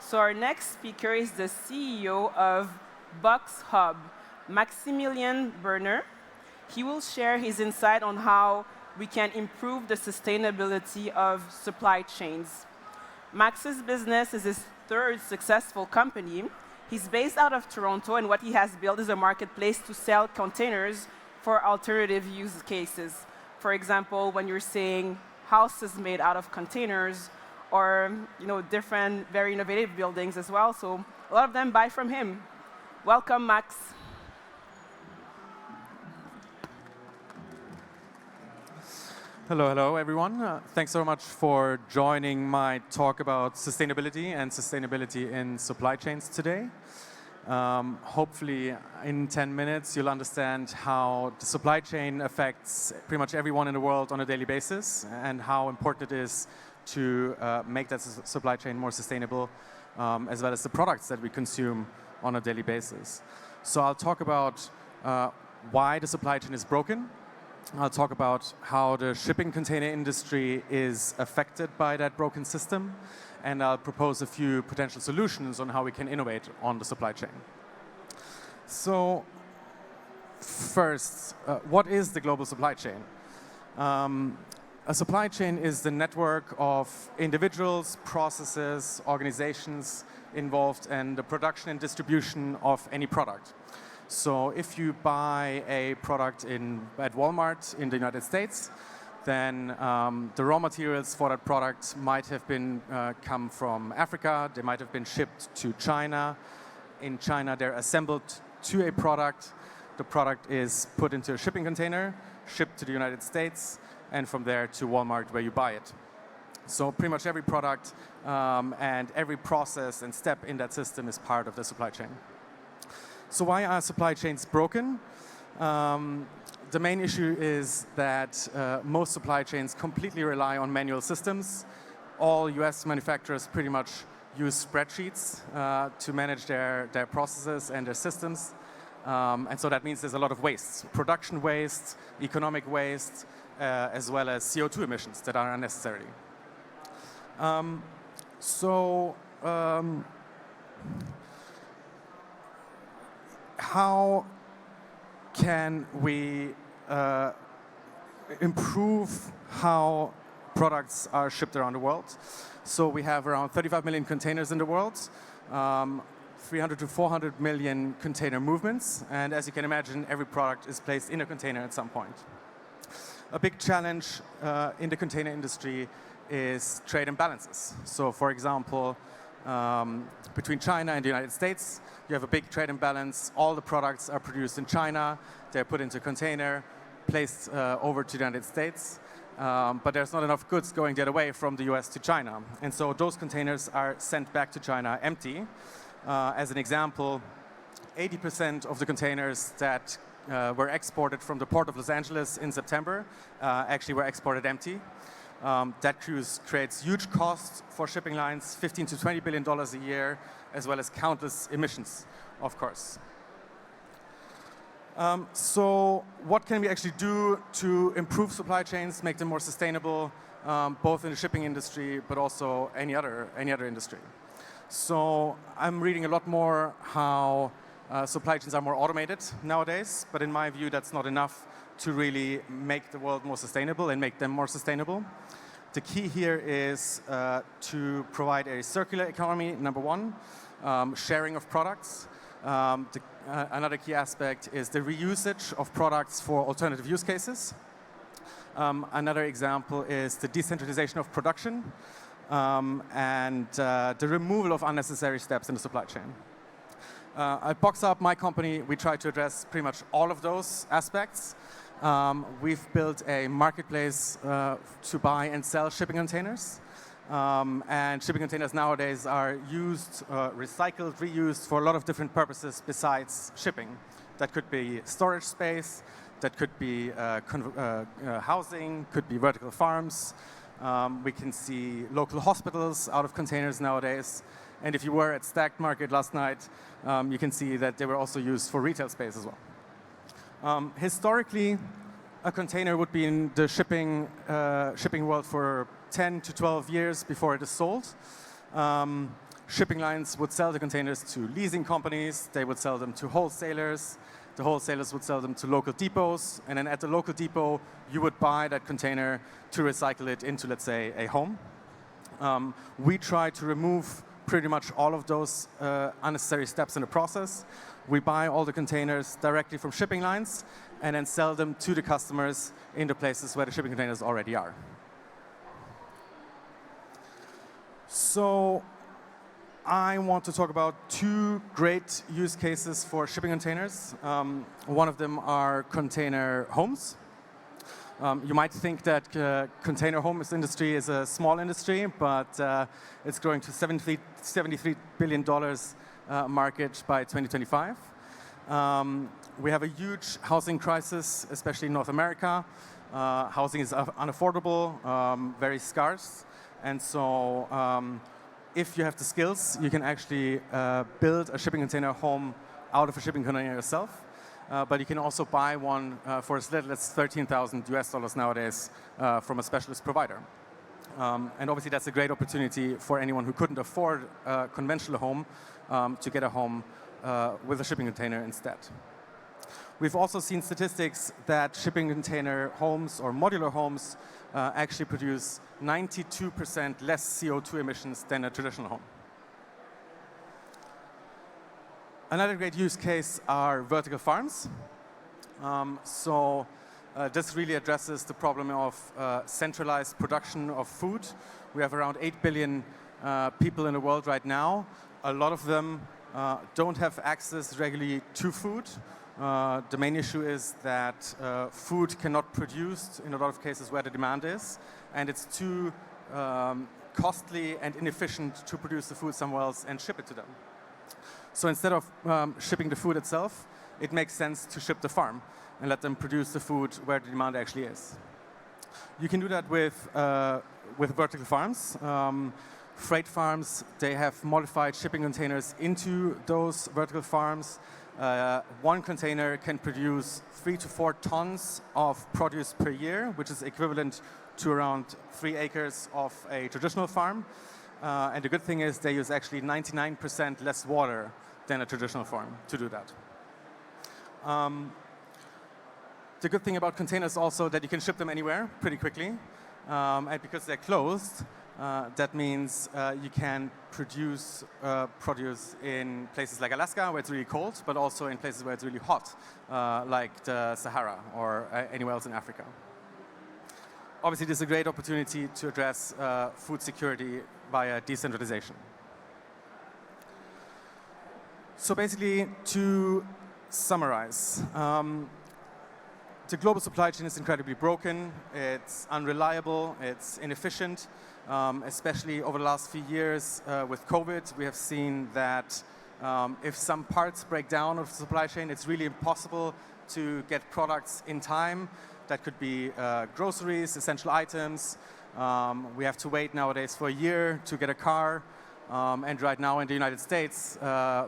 So our next speaker is the CEO of Boxhub, Maximilian Birner. He will share his insight on how we can improve the sustainability of supply chains. Max's business is his third successful company. He's based out of Toronto, and what he has built is a marketplace to sell containers for alternative use cases. For example, when you're saying houses made out of containers, or different, very innovative buildings as well. So a lot of them buy from him. Welcome, Max. Hello, everyone. Thanks so much for joining my talk about sustainability and sustainability in supply chains today. Hopefully, in 10 minutes, you'll understand how the supply chain affects pretty much everyone in the world on a daily basis and how important it is to make that supply chain more sustainable, as well as the products that we consume on a daily basis. So I'll talk about why the supply chain is broken. I'll talk about how the shipping container industry is affected by that broken system, and I'll propose a few potential solutions on how we can innovate on the supply chain. So first, what is the global supply chain? A supply chain is the network of individuals, processes, organizations involved in the production and distribution of any product. So if you buy a product at Walmart in the United States, then the raw materials for that product might have been come from Africa. They might have been shipped to China. In China, they're assembled to a product. The product is put into a shipping container, shipped to the United States, and from there to Walmart where you buy it. So pretty much every product and every process and step in that system is part of the supply chain. So why are supply chains broken? The main issue is that most supply chains completely rely on manual systems. All US manufacturers pretty much use spreadsheets to manage their processes and their systems. And so that means there's a lot of waste, production waste, economic waste, as well as CO2 emissions that are unnecessary. How can we improve how products are shipped around the world? So we have around 35 million containers in the world, 300 to 400 million container movements, and as you can imagine, every product is placed in a container at some point. A big challenge in the container industry is trade imbalances. So for example, between China and the United States, you have a big trade imbalance. All the products are produced in China. They're put into a container, placed over to the United States. But there's not enough goods going the other way from the US to China. And so those containers are sent back to China empty. As an example, 80% of the containers that were exported from the port of Los Angeles in September actually were exported empty. That creates huge costs for shipping lines, $15 to $20 billion a year, as well as countless emissions, of course. So what can we actually do to improve supply chains, make them more sustainable, both in the shipping industry, but also any other industry? So I'm reading a lot more how supply chains are more automated nowadays, but in my view, that's not enough to really make the world more sustainable and make them more sustainable. The key here is to provide a circular economy, number one, sharing of products. Another key aspect is the reusage of products for alternative use cases. Another example is the decentralization of production and the removal of unnecessary steps in the supply chain. At Boxhub, my company, we try to address pretty much all of those aspects. We've built a marketplace to buy and sell shipping containers. And shipping containers nowadays are used, recycled, reused for a lot of different purposes besides shipping. That could be storage space, that could be housing, could be vertical farms. We can see local hospitals out of containers nowadays. And if you were at Stacked Market last night, you can see that they were also used for retail space as well. Historically, a container would be in the shipping world for 10 to 12 years before it is sold. shipping lines would sell the containers to leasing companies, they would sell them to wholesalers, the wholesalers would sell them to local depots, and then at the local depot, you would buy that container to recycle it into, let's say, a home. We try to remove pretty much all of those unnecessary steps in the process. We buy all the containers directly from shipping lines and then sell them to the customers in the places where the shipping containers already are. So I want to talk about two great use cases for shipping containers. One of them are container homes. You might think that container homes industry is a small industry, but it's growing to $73 billion market by 2025. We have a huge housing crisis, especially in North America. Housing is unaffordable, very scarce, and so if you have the skills, you can actually build a shipping container home out of a shipping container yourself. But you can also buy one for as little as $13,000 nowadays from a specialist provider. And obviously that's a great opportunity for anyone who couldn't afford a conventional home to get a home with a shipping container instead. We've also seen statistics that shipping container homes or modular homes actually produce 92% less CO2 emissions than a traditional home. Another great use case are vertical farms. This really addresses the problem of centralized production of food. We have around 8 billion people in the world right now. A lot of them don't have access regularly to food. The main issue is that food cannot be produced in a lot of cases where the demand is, and it's too costly and inefficient to produce the food somewhere else and ship it to them. So instead of shipping the food itself, it makes sense to ship the farm and let them produce the food where the demand actually is. You can do that with vertical farms. Freight farms, they have modified shipping containers into those vertical farms. One container can produce 3 to 4 tons of produce per year, which is equivalent to around 3 acres of a traditional farm. And the good thing is they use actually 99% less water than a traditional farm to do that. The good thing about containers also that you can ship them anywhere pretty quickly. And because they're closed, that means you can produce produce in places like Alaska where it's really cold, but also in places where it's really hot, like the Sahara or anywhere else in Africa. Obviously, this is a great opportunity to address food security via decentralization. So basically, to summarize, the global supply chain is incredibly broken, it's unreliable, it's inefficient, especially over the last few years with COVID. We have seen that if some parts break down of the supply chain, it's really impossible to get products in time. That could be groceries, essential items. We have to wait nowadays for a year to get a car. And right now in the United States,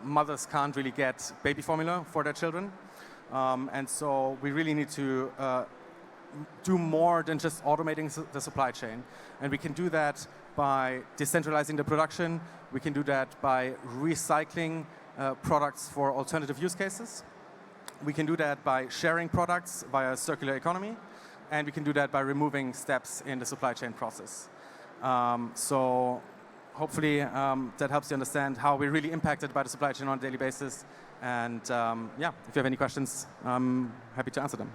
mothers can't really get baby formula for their children. And so we really need to do more than just automating the supply chain. And we can do that by decentralizing the production. We can do that by recycling products for alternative use cases. We can do that by sharing products via circular economy. And we can do that by removing steps in the supply chain process. So hopefully that helps you understand how we're really impacted by the supply chain on a daily basis. And yeah, if you have any questions, I'm happy to answer them.